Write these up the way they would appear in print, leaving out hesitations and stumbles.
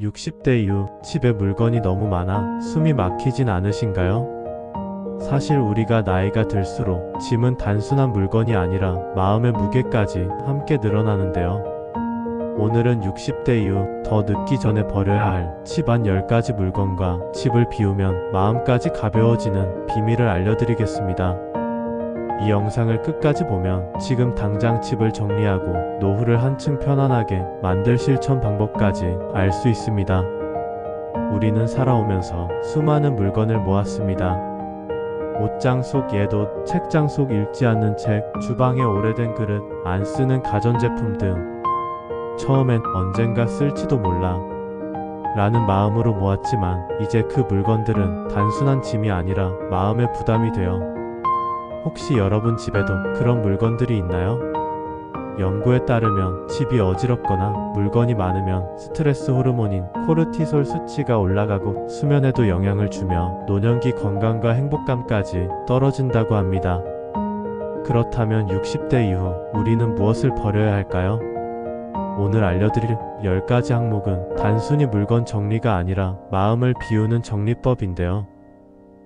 60대 이후 집에 물건이 너무 많아 숨이 막히진 않으신가요? 사실 우리가 나이가 들수록 짐은 단순한 물건이 아니라 마음의 무게까지 함께 늘어나는데요. 오늘은 60대 이후 더 늦기 전에 버려야 할 집안 10가지 물건과 집을 비우면 마음까지 가벼워지는 비밀을 알려드리겠습니다. 이 영상을 끝까지 보면 지금 당장 집을 정리하고 노후를 한층 편안하게 만들 실천 방법까지 알 수 있습니다. 우리는 살아오면서 수많은 물건을 모았습니다. 옷장 속 옛옷, 책장 속 읽지 않는 책, 주방에 오래된 그릇, 안 쓰는 가전제품 등 처음엔 언젠가 쓸지도 몰라 라는 마음으로 모았지만 이제 그 물건들은 단순한 짐이 아니라 마음의 부담이 되어 혹시 여러분 집에도 그런 물건들이 있나요? 연구에 따르면 집이 어지럽거나 물건이 많으면 스트레스 호르몬인 코르티솔 수치가 올라가고 수면에도 영향을 주며 노년기 건강과 행복감까지 떨어진다고 합니다. 그렇다면 60대 이후 우리는 무엇을 버려야 할까요? 오늘 알려드릴 10가지 항목은 단순히 물건 정리가 아니라 마음을 비우는 정리법인데요.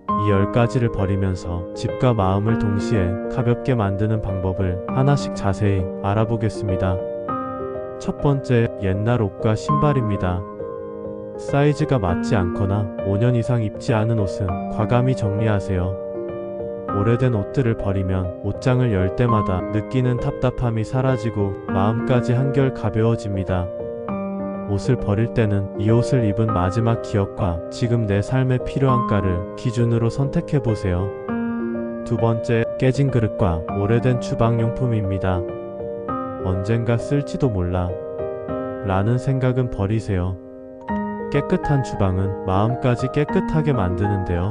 이 10가지를 버리면서 집과 마음을 동시에 가볍게 만드는 방법을 하나씩 자세히 알아보겠습니다. 첫 번째, 옛날 옷과 신발입니다. 사이즈가 맞지 않거나 5년 이상 입지 않은 옷은 과감히 정리하세요. 오래된 옷들을 버리면 옷장을 열 때마다 느끼는 답답함이 사라지고 마음까지 한결 가벼워집니다. 옷을 버릴 때는 이 옷을 입은 마지막 기억과 지금 내 삶에 필요한가를 기준으로 선택해보세요. 두 번째, 깨진 그릇과 오래된 주방용품입니다. 언젠가 쓸지도 몰라 라는 생각은 버리세요. 깨끗한 주방은 마음까지 깨끗하게 만드는데요.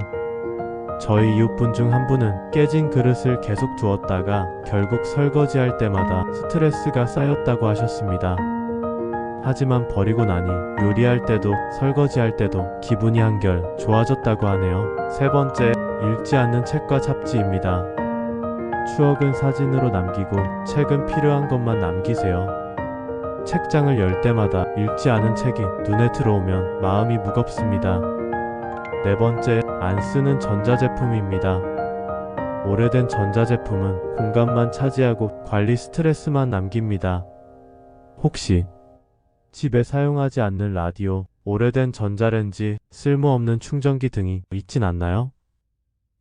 저희 이웃분 중 한 분은 깨진 그릇을 계속 두었다가 결국 설거지할 때마다 스트레스가 쌓였다고 하셨습니다. 하지만 버리고 나니 요리할 때도 설거지할 때도 기분이 한결 좋아졌다고 하네요. 세 번째, 읽지 않는 책과 잡지입니다. 추억은 사진으로 남기고 책은 필요한 것만 남기세요. 책장을 열 때마다 읽지 않은 책이 눈에 들어오면 마음이 무겁습니다. 네 번째, 안 쓰는 전자제품입니다. 오래된 전자제품은 공간만 차지하고 관리 스트레스만 남깁니다. 혹시 집에 사용하지 않는 라디오, 오래된 전자레인지, 쓸모없는 충전기 등이 있진 않나요?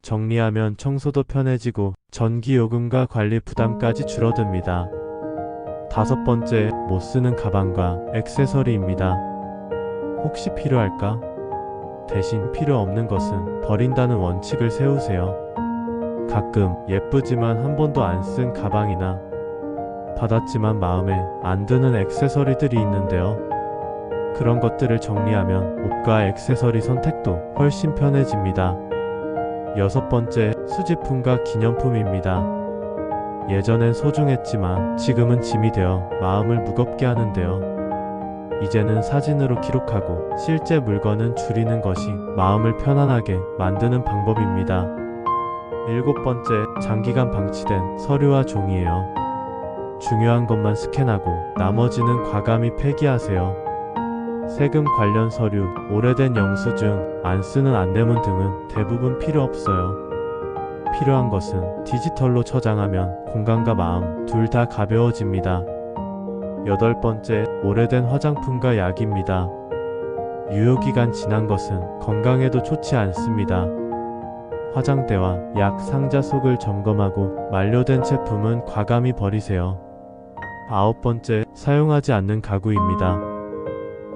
정리하면 청소도 편해지고 전기요금과 관리 부담까지 줄어듭니다. 다섯 번째, 못 쓰는 가방과 액세서리입니다. 혹시 필요할까? 대신 필요 없는 것은 버린다는 원칙을 세우세요. 가끔 예쁘지만 한 번도 안 쓴 가방이나 받았지만 마음에 안 드는 액세서리들이 있는데요. 그런 것들을 정리하면 옷과 액세서리 선택도 훨씬 편해집니다. 여섯 번째, 수집품과 기념품입니다. 예전엔 소중했지만 지금은 짐이 되어 마음을 무겁게 하는데요. 이제는 사진으로 기록하고 실제 물건은 줄이는 것이 마음을 편안하게 만드는 방법입니다. 일곱 번째, 장기간 방치된 서류와 종이에요. 중요한 것만 스캔하고 나머지는 과감히 폐기하세요. 세금 관련 서류, 오래된 영수증, 안 쓰는 안내문 등은 대부분 필요 없어요. 필요한 것은 디지털로 저장하면 공간과 마음 둘 다 가벼워집니다. 여덟 번째, 오래된 화장품과 약입니다. 유효기간 지난 것은 건강에도 좋지 않습니다. 화장대와 약 상자 속을 점검하고 만료된 제품은 과감히 버리세요. 아홉 번째, 사용하지 않는 가구입니다.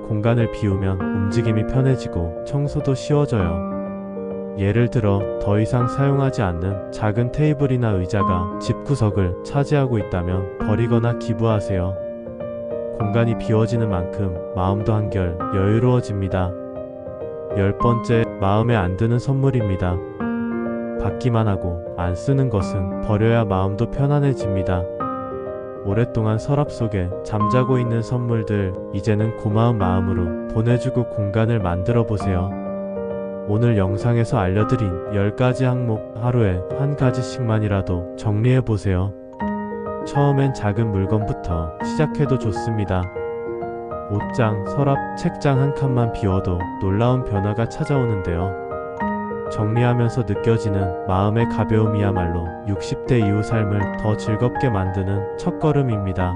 공간을 비우면 움직임이 편해지고 청소도 쉬워져요. 예를 들어 더 이상 사용하지 않는 작은 테이블이나 의자가 집구석을 차지하고 있다면 버리거나 기부하세요. 공간이 비워지는 만큼 마음도 한결 여유로워집니다. 열 번째, 마음에 안 드는 선물입니다. 받기만 하고 안 쓰는 것은 버려야 마음도 편안해집니다. 오랫동안 서랍 속에 잠자고 있는 선물들, 이제는 고마운 마음으로 보내주고 공간을 만들어 보세요. 오늘 영상에서 알려드린 10가지 항목, 하루에 한 가지씩만이라도 정리해 보세요. 처음엔 작은 물건부터 시작해도 좋습니다. 옷장, 서랍, 책장 한 칸만 비워도 놀라운 변화가 찾아오는데요. 정리하면서 느껴지는 마음의 가벼움이야말로 60대 이후 삶을 더 즐겁게 만드는 첫걸음입니다.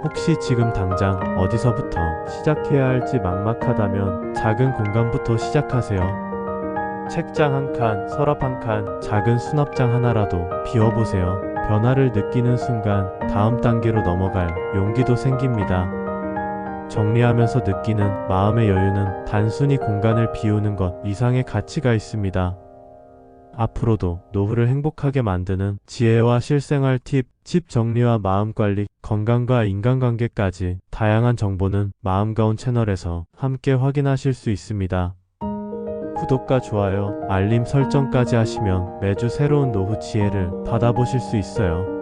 혹시 지금 당장 어디서부터 시작해야 할지 막막하다면 작은 공간부터 시작하세요. 책장 한 칸, 서랍 한 칸, 작은 수납장 하나라도 비워보세요. 변화를 느끼는 순간 다음 단계로 넘어갈 용기도 생깁니다. 정리하면서 느끼는 마음의 여유는 단순히 공간을 비우는 것 이상의 가치가 있습니다. 앞으로도 노후를 행복하게 만드는 지혜와 실생활 팁, 집 정리와 마음 관리, 건강과 인간관계까지 다양한 정보는 마음가운 채널에서 함께 확인하실 수 있습니다. 구독과 좋아요, 알림 설정까지 하시면 매주 새로운 노후 지혜를 받아보실 수 있어요.